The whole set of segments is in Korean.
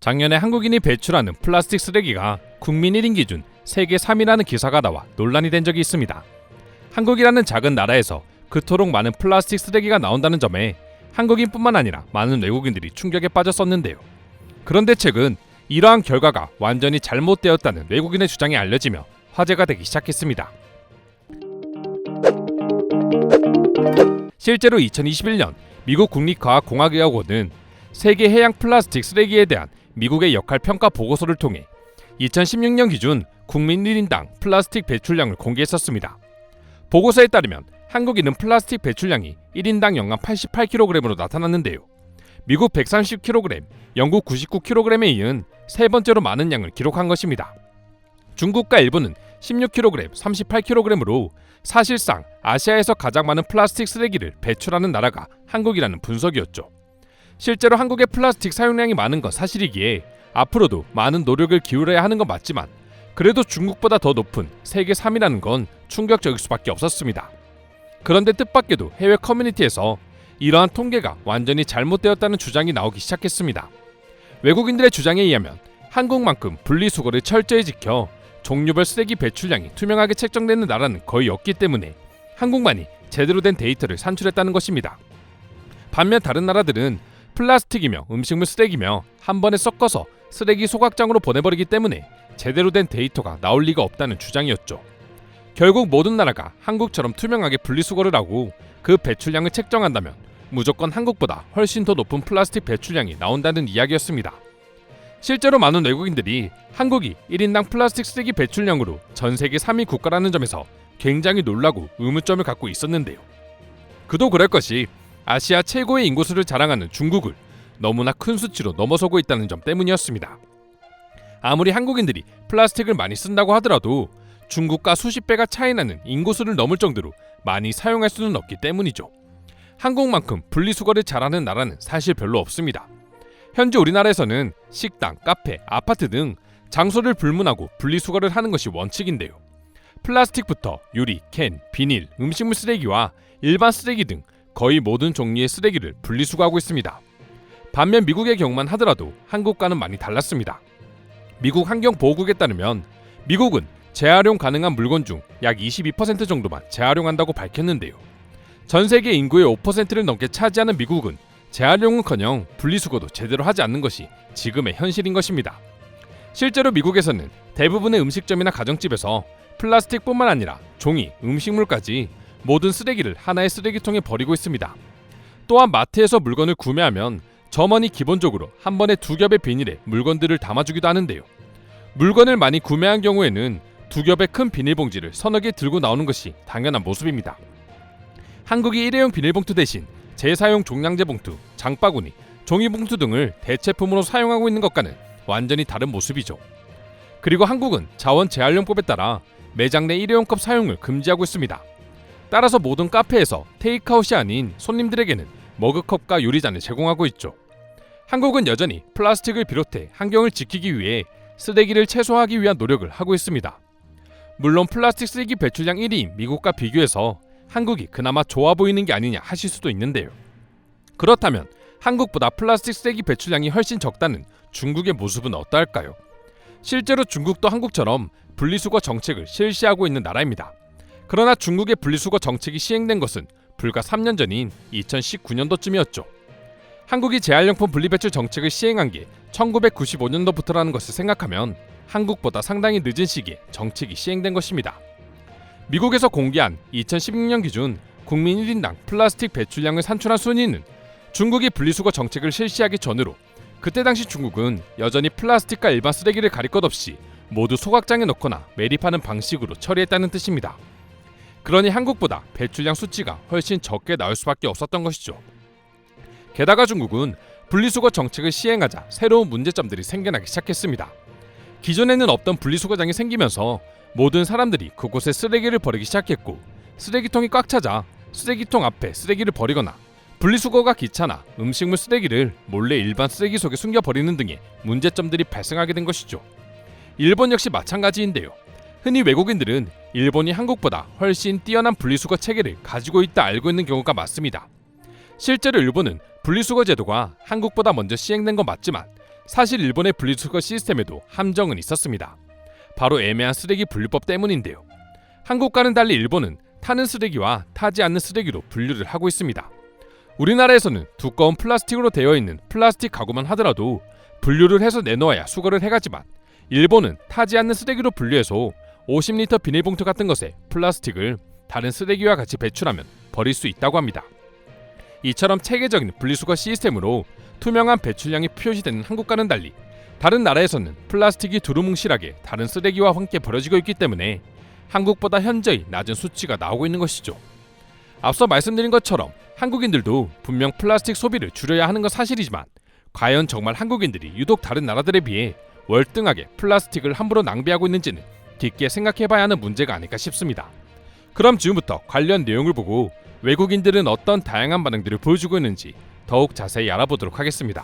작년에 한국인이 배출하는 플라스틱 쓰레기가 국민 1인 기준 세계 3위라는 기사가 나와 논란이 된 적이 있습니다. 한국이라는 작은 나라에서 그토록 많은 플라스틱 쓰레기가 나온다는 점에 한국인뿐만 아니라 많은 외국인들이 충격에 빠졌었는데요. 그런데 최근 이러한 결과가 완전히 잘못되었다는 외국인의 주장이 알려지며 화제가 되기 시작했습니다. 실제로 2021년 미국 국립과학공학의학원은 세계 해양 플라스틱 쓰레기에 대한 미국의 역할 평가 보고서를 통해 2016년 기준 국민 1인당 플라스틱 배출량을 공개했었습니다. 보고서에 따르면 한국인은 플라스틱 배출량이 1인당 연간 88kg으로 나타났는데요. 미국 130kg, 영국 99kg에 이은 세 번째로 많은 양을 기록한 것입니다. 중국과 일본은 16kg, 38kg으로 사실상 아시아에서 가장 많은 플라스틱 쓰레기를 배출하는 나라가 한국이라는 분석이었죠. 실제로 한국의 플라스틱 사용량이 많은 건 사실이기에 앞으로도 많은 노력을 기울여야 하는 건 맞지만 그래도 중국보다 더 높은 세계 3위라는 건 충격적일 수밖에 없었습니다. 그런데 뜻밖에도 해외 커뮤니티에서 이러한 통계가 완전히 잘못되었다는 주장이 나오기 시작했습니다. 외국인들의 주장에 의하면 한국만큼 분리수거를 철저히 지켜 종류별 쓰레기 배출량이 투명하게 책정되는 나라는 거의 없기 때문에 한국만이 제대로 된 데이터를 산출했다는 것입니다. 반면 다른 나라들은 플라스틱이며 음식물 쓰레기며 한 번에 섞어서 쓰레기 소각장으로 보내버리기 때문에 제대로 된 데이터가 나올 리가 없다는 주장이었죠. 결국 모든 나라가 한국처럼 투명하게 분리수거를 하고 그 배출량을 책정한다면 무조건 한국보다 훨씬 더 높은 플라스틱 배출량이 나온다는 이야기였습니다. 실제로 많은 외국인들이 한국이 1인당 플라스틱 쓰레기 배출량으로 전 세계 3위 국가라는 점에서 굉장히 놀라고 의문점을 갖고 있었는데요. 그도 그럴 것이 아시아 최고의 인구수를 자랑하는 중국을 너무나 큰 수치로 넘어서고 있다는 점 때문이었습니다. 아무리 한국인들이 플라스틱을 많이 쓴다고 하더라도 중국과 수십 배가 차이나는 인구수를 넘을 정도로 많이 사용할 수는 없기 때문이죠. 한국만큼 분리수거를 잘하는 나라는 사실 별로 없습니다. 현재 우리나라에서는 식당, 카페, 아파트 등 장소를 불문하고 분리수거를 하는 것이 원칙인데요. 플라스틱부터 유리, 캔, 비닐, 음식물 쓰레기와 일반 쓰레기 등 거의 모든 종류의 쓰레기를 분리수거하고 있습니다. 반면 미국의 경우만 하더라도 한국과는 많이 달랐습니다. 미국 환경보호국에 따르면 미국은 재활용 가능한 물건 중 약 22% 정도만 재활용한다고 밝혔는데요. 전 세계 인구의 5%를 넘게 차지하는 미국은 재활용은커녕 분리수거도 제대로 하지 않는 것이 지금의 현실인 것입니다. 실제로 미국에서는 대부분의 음식점이나 가정집에서 플라스틱뿐만 아니라 종이, 음식물까지 모든 쓰레기를 하나의 쓰레기통에 버리고 있습니다. 또한 마트에서 물건을 구매하면 점원이 기본적으로 한 번에 2겹의 비닐에 물건들을 담아주기도 하는데요. 물건을 많이 구매한 경우에는 2겹의 큰 비닐봉지를 서너 개 들고 나오는 것이 당연한 모습입니다. 한국이 일회용 비닐봉투 대신 재사용 종량제 봉투, 장바구니, 종이봉투 등을 대체품으로 사용하고 있는 것과는 완전히 다른 모습이죠. 그리고 한국은 자원 재활용법에 따라 매장 내 일회용컵 사용을 금지하고 있습니다. 따라서 모든 카페에서 테이크아웃이 아닌 손님들에게는 머그컵과 유리잔을 제공하고 있죠. 한국은 여전히 플라스틱을 비롯해 환경을 지키기 위해 쓰레기를 최소화하기 위한 노력을 하고 있습니다. 물론 플라스틱 쓰레기 배출량 1위인 미국과 비교해서 한국이 그나마 좋아 보이는 게 아니냐 하실 수도 있는데요. 그렇다면 한국보다 플라스틱 쓰레기 배출량이 훨씬 적다는 중국의 모습은 어떠할까요? 실제로 중국도 한국처럼 분리수거 정책을 실시하고 있는 나라입니다. 그러나 중국의 분리수거 정책이 시행된 것은 불과 3년 전인 2019년도쯤이었죠. 한국이 재활용품 분리배출 정책을 시행한 게 1995년도부터라는 것을 생각하면 한국보다 상당히 늦은 시기에 정책이 시행된 것입니다. 미국에서 공개한 2016년 기준 국민 1인당 플라스틱 배출량을 산출한 순위는 중국이 분리수거 정책을 실시하기 전으로 그때 당시 중국은 여전히 플라스틱과 일반 쓰레기를 가릴 것 없이 모두 소각장에 넣거나 매립하는 방식으로 처리했다는 뜻입니다. 그러니 한국보다 배출량 수치가 훨씬 적게 나올 수밖에 없었던 것이죠. 게다가 중국은 분리수거 정책을 시행하자 새로운 문제점들이 생겨나기 시작했습니다. 기존에는 없던 분리수거장이 생기면서 모든 사람들이 그곳에 쓰레기를 버리기 시작했고 쓰레기통이 꽉 차자 쓰레기통 앞에 쓰레기를 버리거나 분리수거가 귀찮아 음식물 쓰레기를 몰래 일반 쓰레기 속에 숨겨버리는 등의 문제점들이 발생하게 된 것이죠. 일본 역시 마찬가지인데요. 흔히 외국인들은 일본이 한국보다 훨씬 뛰어난 분리수거 체계를 가지고 있다 알고 있는 경우가 많습니다. 실제로 일본은 분리수거 제도가 한국보다 먼저 시행된 건 맞지만 사실 일본의 분리수거 시스템에도 함정은 있었습니다. 바로 애매한 쓰레기 분류법 때문인데요. 한국과는 달리 일본은 타는 쓰레기와 타지 않는 쓰레기로 분류를 하고 있습니다. 우리나라에서는 두꺼운 플라스틱으로 되어 있는 플라스틱 가구만 하더라도 분류를 해서 내놓아야 수거를 해가지만 일본은 타지 않는 쓰레기로 분류해서 50리터 비닐봉투 같은 것에 플라스틱을 다른 쓰레기와 같이 배출하면 버릴 수 있다고 합니다. 이처럼 체계적인 분리수거 시스템으로 투명한 배출량이 표시되는 한국과는 달리 다른 나라에서는 플라스틱이 두루뭉실하게 다른 쓰레기와 함께 버려지고 있기 때문에 한국보다 현저히 낮은 수치가 나오고 있는 것이죠. 앞서 말씀드린 것처럼 한국인들도 분명 플라스틱 소비를 줄여야 하는 건 사실이지만 과연 정말 한국인들이 유독 다른 나라들에 비해 월등하게 플라스틱을 함부로 낭비하고 있는지는 깊게 생각해봐야 하는 문제가 아닐까 싶습니다. 그럼 지금부터 관련 내용을 보고 외국인들은 어떤 다양한 반응들을 보여주고 있는지 더욱 자세히 알아보도록 하겠습니다.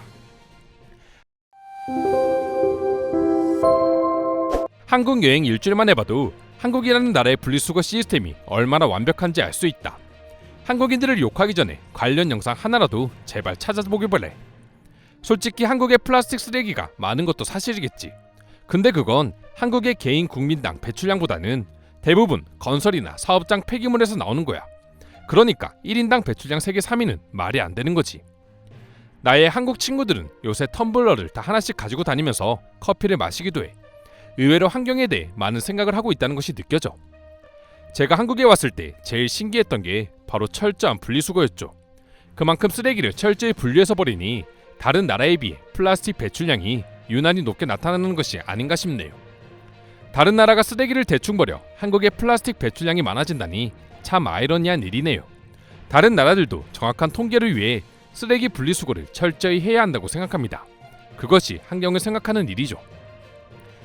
한국 여행 일주일만 해봐도 한국이라는 나라의 분리수거 시스템이 얼마나 완벽한지 알 수 있다. 한국인들을 욕하기 전에 관련 영상 하나라도 제발 찾아보길 바래. 솔직히 한국의 플라스틱 쓰레기가 많은 것도 사실이겠지. 근데 그건 한국의 개인 국민당 배출량보다는 대부분 건설이나 사업장 폐기물에서 나오는 거야. 그러니까 1인당 배출량 세계 3위는 말이 안 되는 거지. 나의 한국 친구들은 요새 텀블러를 다 하나씩 가지고 다니면서 커피를 마시기도 해. 의외로 환경에 대해 많은 생각을 하고 있다는 것이 느껴져. 제가 한국에 왔을 때 제일 신기했던 게 바로 철저한 분리수거였죠. 그만큼 쓰레기를 철저히 분리해서 버리니 다른 나라에 비해 플라스틱 배출량이 유난히 높게 나타나는 것이 아닌가 싶네요. 다른 나라가 쓰레기를 대충 버려 한국의 플라스틱 배출량이 많아진다니 참 아이러니한 일이네요. 다른 나라들도 정확한 통계를 위해 쓰레기 분리수거를 철저히 해야 한다고 생각합니다. 그것이 환경을 생각하는 일이죠.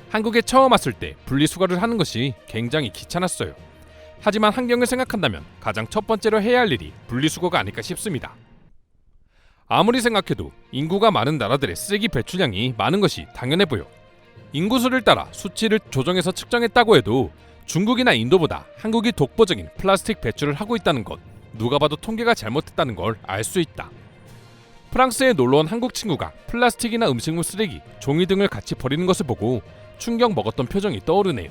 한국에 처음 왔을 때 분리수거를 하는 것이 굉장히 귀찮았어요. 하지만 환경을 생각한다면 가장 첫 번째로 해야 할 일이 분리수거가 아닐까 싶습니다. 아무리 생각해도 인구가 많은 나라들의 쓰레기 배출량이 많은 것이 당연해 보여. 인구수를 따라 수치를 조정해서 측정했다고 해도 중국이나 인도보다 한국이 독보적인 플라스틱 배출을 하고 있다는 것, 누가 봐도 통계가 잘못됐다는 걸 알 수 있다. 프랑스에 놀러온 한국 친구가 플라스틱이나 음식물 쓰레기, 종이 등을 같이 버리는 것을 보고 충격 먹었던 표정이 떠오르네요.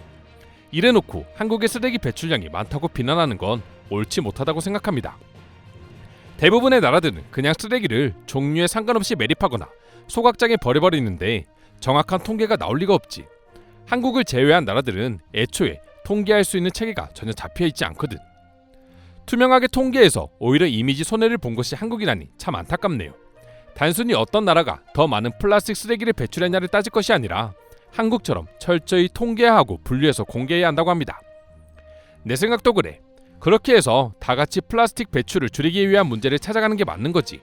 이래놓고 한국의 쓰레기 배출량이 많다고 비난하는 건 옳지 못하다고 생각합니다. 대부분의 나라들은 그냥 쓰레기를 종류에 상관없이 매립하거나 소각장에 버려버리는데 정확한 통계가 나올 리가 없지. 한국을 제외한 나라들은 애초에 통계할 수 있는 체계가 전혀 잡혀있지 않거든. 투명하게 통계해서 오히려 이미지 손해를 본 것이 한국이라니 참 안타깝네요. 단순히 어떤 나라가 더 많은 플라스틱 쓰레기를 배출했냐를 따질 것이 아니라 한국처럼 철저히 통계하고 분류해서 공개해야 한다고 합니다. 내 생각도 그래. 그렇게 해서 다 같이 플라스틱 배출을 줄이기 위한 문제를 찾아가는 게 맞는 거지.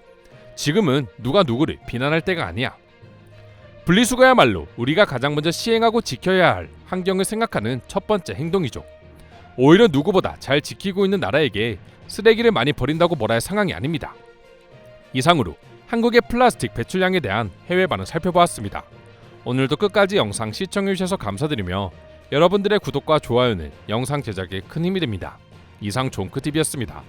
지금은 누가 누구를 비난할 때가 아니야. 분리수거야말로 우리가 가장 먼저 시행하고 지켜야 할 환경을 생각하는 첫 번째 행동이죠. 오히려 누구보다 잘 지키고 있는 나라에게 쓰레기를 많이 버린다고 뭐라 할 상황이 아닙니다. 이상으로 한국의 플라스틱 배출량에 대한 해외 반응 살펴보았습니다. 오늘도 끝까지 영상 시청해주셔서 감사드리며 여러분들의 구독과 좋아요는 영상 제작에 큰 힘이 됩니다. 이상 종크TV였습니다.